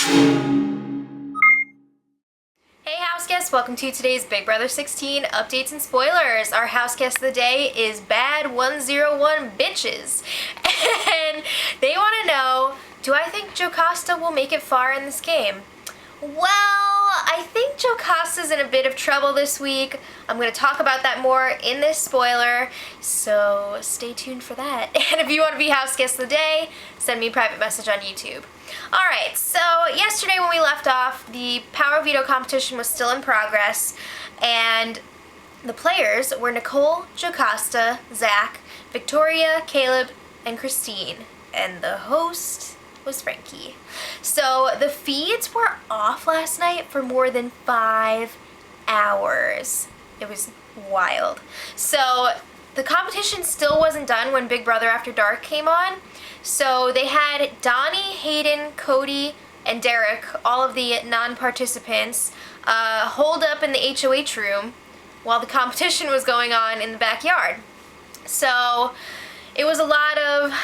Hey house guests, welcome to today's Big Brother 16 updates and spoilers. Our house guest of the day is Bad 101 Bitches. And they want to know, do I think Jocasta will make it far in this game? Well, I think Jocasta's in a bit of trouble this week. I'm going to talk about that more in this spoiler, so stay tuned for that. And if you want to be house guest of the day, send me a private message on YouTube. Alright, so yesterday when we left off, the Power Veto competition was still in progress, and the players were Nicole, Jocasta, Zach, Victoria, Caleb, and Christine, and the host was Frankie. So the feeds were off last night for more than 5 hours. It was wild. So the competition still wasn't done when Big Brother After Dark came on. So they had Donnie, Hayden, Cody, and Derek, all of the non-participants, holed up in the HOH room while the competition was going on in the backyard. So it was a lot of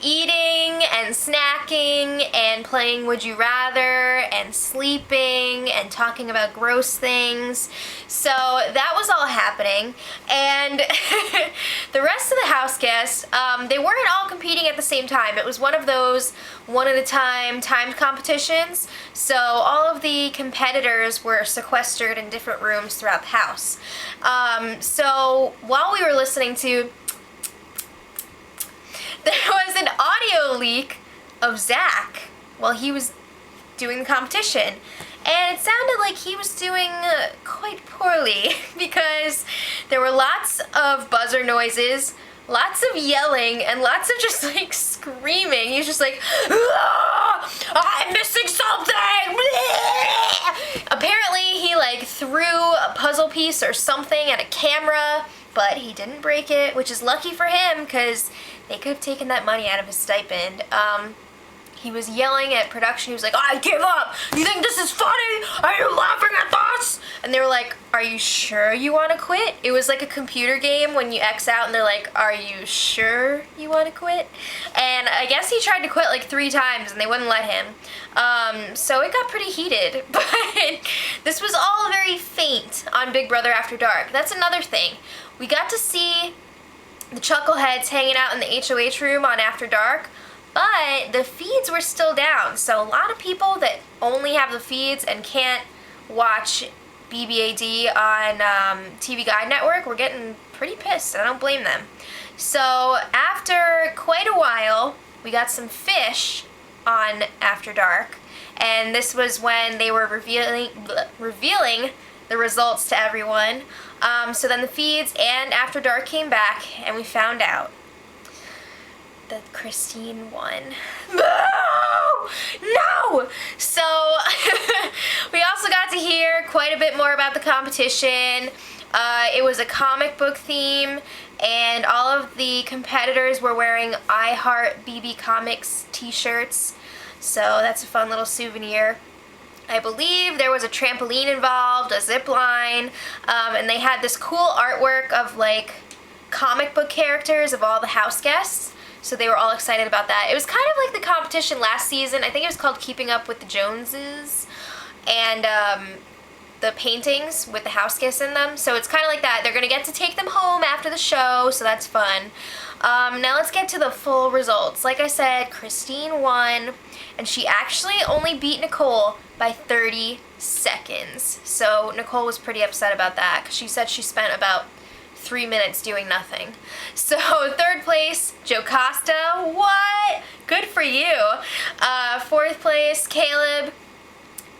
eating and snacking and playing Would You Rather and sleeping and talking about gross things. So that was all happening, and the rest of the house guests, they weren't all competing at the same time. It was one of those one at a time timed competitions, so all of the competitors were sequestered in different rooms throughout the house. So while we were listening to, there was an audio leak of Zach while he was doing the competition, and it sounded like he was doing quite poorly because there were lots of buzzer noises, lots of yelling, and lots of just like screaming. He was just like, "Ah, I'm missing something!" Apparently he like threw a puzzle piece or something at a camera, but he didn't break it, which is lucky for him because they could have taken that money out of his stipend. He was yelling at production. He was like, "I give up! You think this is funny? Are you laughing at this?" And they were like, "Are you sure you want to quit?" It was like a computer game when you X out and they're like, "Are you sure you want to quit?" And I guess he tried to quit like 3 times and they wouldn't let him. So it got pretty heated. But this was all very faint on Big Brother After Dark. That's another thing. We got to see the Chuckleheads hanging out in the HOH room on After Dark, but the feeds were still down. So a lot of people that only have the feeds and can't watch BBAD on TV Guide Network were getting pretty pissed. I don't blame them. So after quite a while, we got some fish on After Dark, and this was when they were revealing the results to everyone. So then the feeds and After Dark came back, and we found out that Christine won. No! So we also got to hear quite a bit more about the competition. It was a comic book theme, and all of the competitors were wearing I Heart BB Comics t-shirts. So that's a fun little souvenir. I believe there was a trampoline involved, a zip line, and they had this cool artwork of like comic book characters of all the house guests. So they were all excited about that. It was kind of like the competition last season. I think it was called Keeping Up with the Joneses, and the paintings with the house guests in them. So it's kind of like that. They're going to get to take them home after the show, so that's fun. Now let's get to the full results. Like I said, Christine won, and she actually only beat Nicole by 30 seconds. So Nicole was pretty upset about that because she said she spent about 3 minutes doing nothing. So 3rd place, Jocasta. What? Good for you. 4th place, Caleb.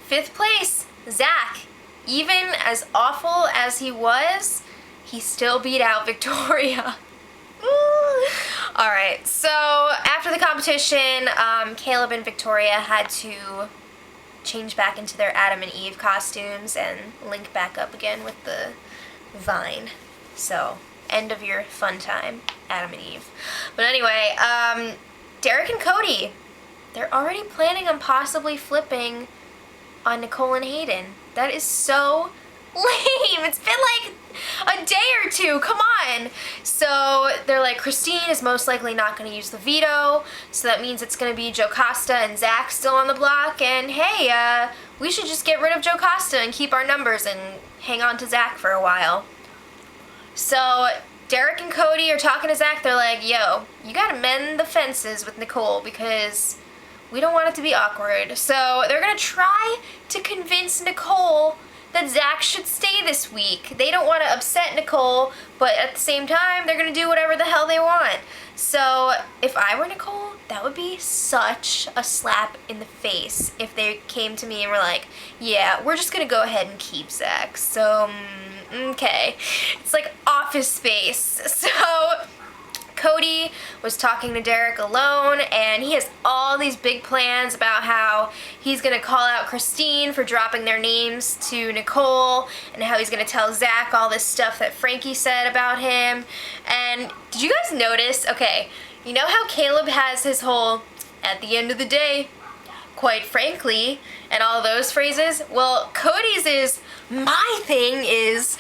5th place, Zach. Even as awful as he was, he still beat out Victoria. Alright, so after the competition, Caleb and Victoria had to change back into their Adam and Eve costumes and link back up again with the vine. So, end of your fun time, Adam and Eve. But anyway, Derek and Cody, they're already planning on possibly flipping on Nicole and Hayden. That is so lame. It's been like a day or two. Come on. So they're like, Christine is most likely not going to use the veto. So that means it's going to be Jocasta and Zach still on the block. And hey, we should just get rid of Jocasta and keep our numbers and hang on to Zach for a while. So Derek and Cody are talking to Zach. They're like, yo, you got to mend the fences with Nicole because we don't want it to be awkward. So they're going to try to convince Nicole that Zach should stay this week. They don't want to upset Nicole, but at the same time, they're going to do whatever the hell they want. So if I were Nicole, that would be such a slap in the face if they came to me and were like, yeah, we're just going to go ahead and keep Zach. So, okay. It's like Office Space. So Cody was talking to Derek alone, and he has all these big plans about how he's going to call out Christine for dropping their names to Nicole, and how he's going to tell Zach all this stuff that Frankie said about him. And did you guys notice, okay, you know how Caleb has his whole, at the end of the day, quite frankly, and all those phrases? Well, Cody's is, my thing is,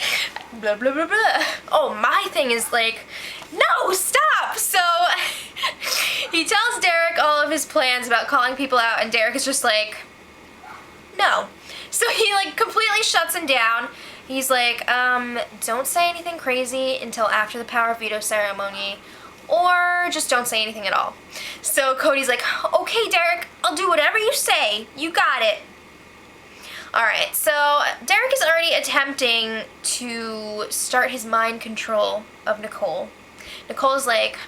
blah, blah, blah, blah. Oh, my thing is like, no, stop! So he tells Derek all of his plans about calling people out, and Derek is just like, no. So he like completely shuts him down. He's like, don't say anything crazy until after the power veto ceremony, or just don't say anything at all. So Cody's like, okay, Derek, I'll do whatever you say. You got it. Alright, so Derek is already attempting to start his mind control of Nicole. Nicole's like,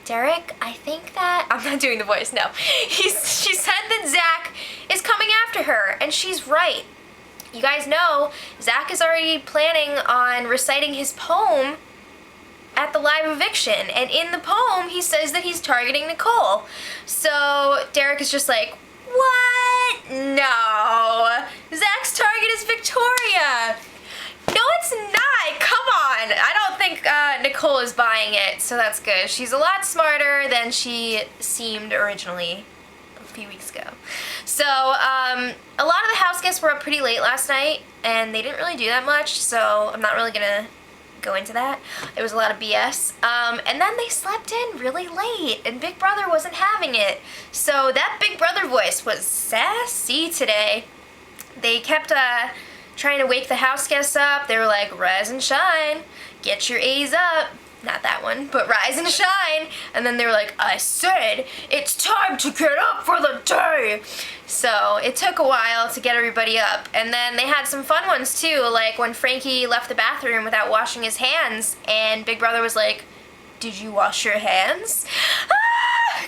Derek, I think that... I'm not doing the voice, no. She said that Zach is coming after her, and she's right. You guys know, Zach is already planning on reciting his poem at the live eviction, and in the poem, he says that he's targeting Nicole. So Derek is just like, what? No. Zach's target is Victoria. No, it's not. Come on. I don't think Nicole is buying it, so that's good. She's a lot smarter than she seemed originally a few weeks ago. So, a lot of the house guests were up pretty late last night, and they didn't really do that much, so I'm not really going to go into that. It was a lot of BS. And then they slept in really late, and Big Brother wasn't having it. So that Big Brother voice was sassy today. They kept trying to wake the house guests up. They were like, rise and shine, get your A's up. Not that one, but rise and shine. And then they were like, I said, it's time to get up for the day. So it took a while to get everybody up. And then they had some fun ones too, like when Frankie left the bathroom without washing his hands, and Big Brother was like, did you wash your hands?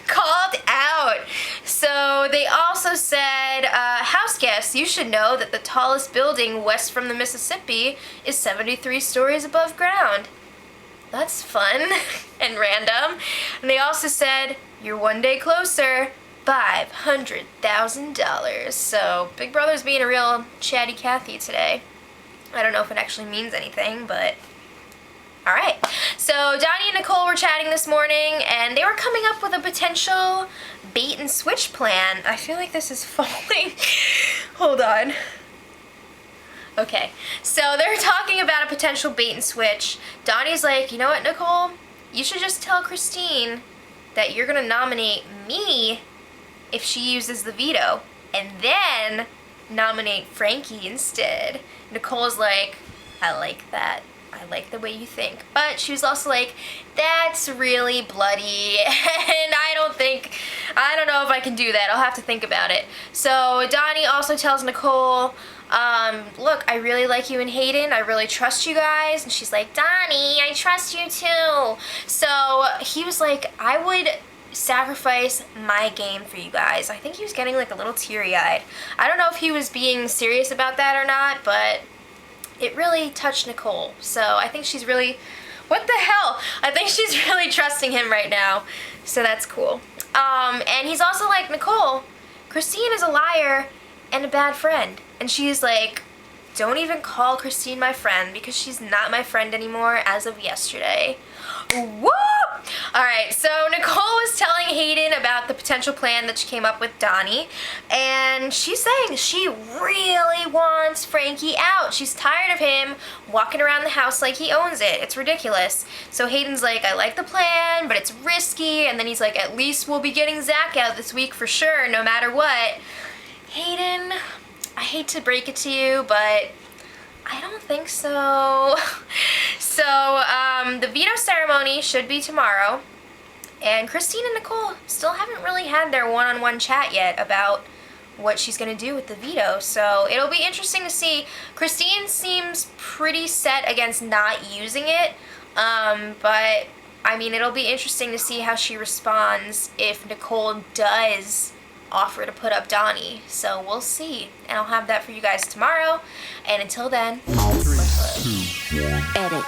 Called out. So they also said, house guests, you should know that the tallest building west from the Mississippi is 73 stories above ground. That's fun and random. And they also said, you're one day closer, $500,000. So Big Brother's being a real chatty Cathy today. I don't know if it actually means anything, but alright. So Donnie and Nicole were chatting this morning, and they were coming up with a potential bait and switch plan. I feel like this is falling. Hold on. Okay, so they're talking about a potential bait and switch. Donnie's like, you know what, Nicole? You should just tell Christine that you're gonna nominate me if she uses the veto, and then nominate Frankie instead. Nicole's like, I like that. I like the way you think. But she was also like, that's really bloody, and I don't know if I can do that. I'll have to think about it. So Donnie also tells Nicole, look, I really like you and Hayden. I really trust you guys. And she's like, Donnie, I trust you too. So he was like, I would sacrifice my game for you guys. I think he was getting like a little teary-eyed. I don't know if he was being serious about that or not, but it really touched Nicole. So I think she's really, what the hell? I think she's really trusting him right now. So that's cool. And he's also like, Nicole, Christine is a liar and a bad friend. And she's like, don't even call Christine my friend because she's not my friend anymore as of yesterday. Woo! Alright, so Nicole was telling Hayden about the potential potential plan that she came up with Donnie, and she's saying she really wants Frankie out. She's tired of him walking around the house like he owns it. It's ridiculous. So Hayden's like, I like the plan, but it's risky, and then he's like, at least we'll be getting Zach out this week for sure, no matter what. Hayden, I hate to break it to you, but I don't think so. So, the veto ceremony should be tomorrow, and Christine and Nicole still haven't really had their one-on-one chat yet about what she's gonna do with the veto, so it'll be interesting to see. Christine seems pretty set against not using it, but, I mean, it'll be interesting to see how she responds if Nicole does offer to put up Donnie, so we'll see, and I'll have that for you guys tomorrow, and until then, 3, 2, 1. Edit.